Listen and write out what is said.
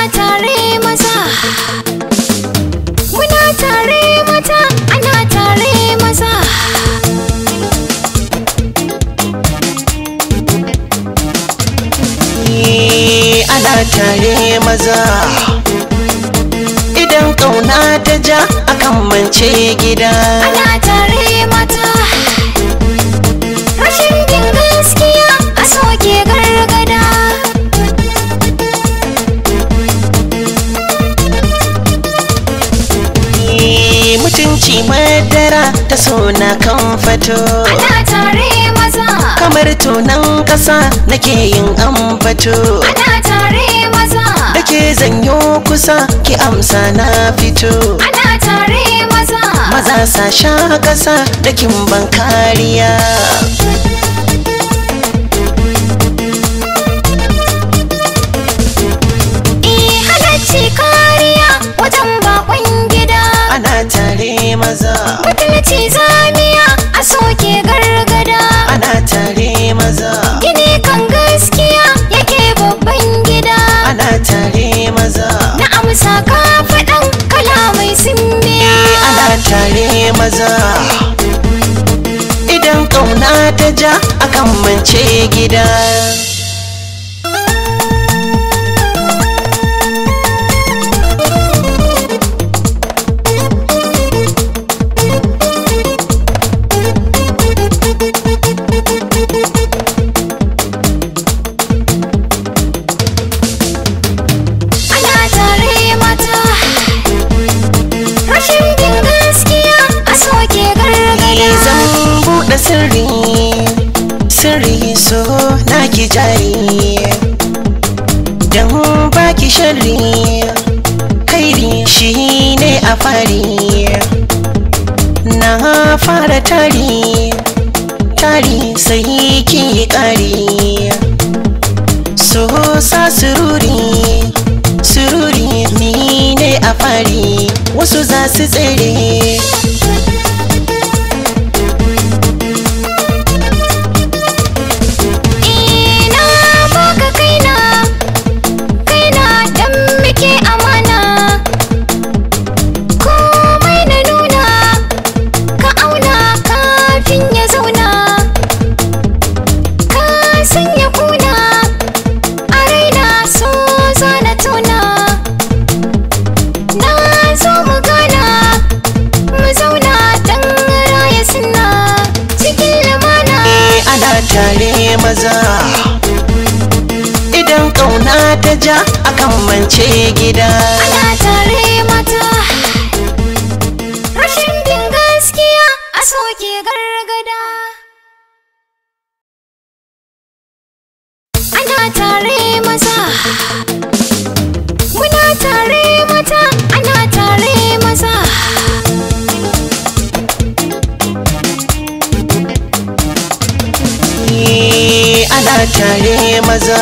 tare maza, muna tare mata, ana tare maza. Ana tare maza, idan ƙauna ta ja akan mance gida. Ana tare mata, rashin bin gaskiya a soke gargada. Mutunci madara ta sona kan fato. Ana tare maza, kamar tunan ƙasa nake yin ambato. ana tare maza, da ke zanyo kusa ki amsa na fito. ana tare maza, maza sa sha ƙasa da kin ban kariya. halacci kariya wajen bakon gida. Ana tare maza, Mutunci zamiya a soke gargada. ana tare maza, Gini kan gaskiya yake babban gida. ana tare maza, Na amsa ka faɗan kalamai sun biya. ana tare maza, idan ƙauna ta ja akan mance gida. Ana tare mata, rashin bin gaskiya a soke gargada. Zan buɗe sirri, sirri so naki jari, don baki sharri, kairi shi ne a fari. Na fara tari, tari sai ki ƙari, so sa sururi, sururi ni ne a fari, wasu za su tsere. Ina baka kaina, kaina dan muke amana. Komai na nuna, ka auna kafin ya zauna. Ka sanya kuna, a raina so zana tona. Na zo mu gana, mu zauna dan raya suna cikin lamana. Ana tare maza, idan ƙauna ta ja akan mance gida. Ana tare mata, rashin bin gaskiya a soke gargada. Ana tare maza, muna tare mata, ana tare maza. Ana tare maza,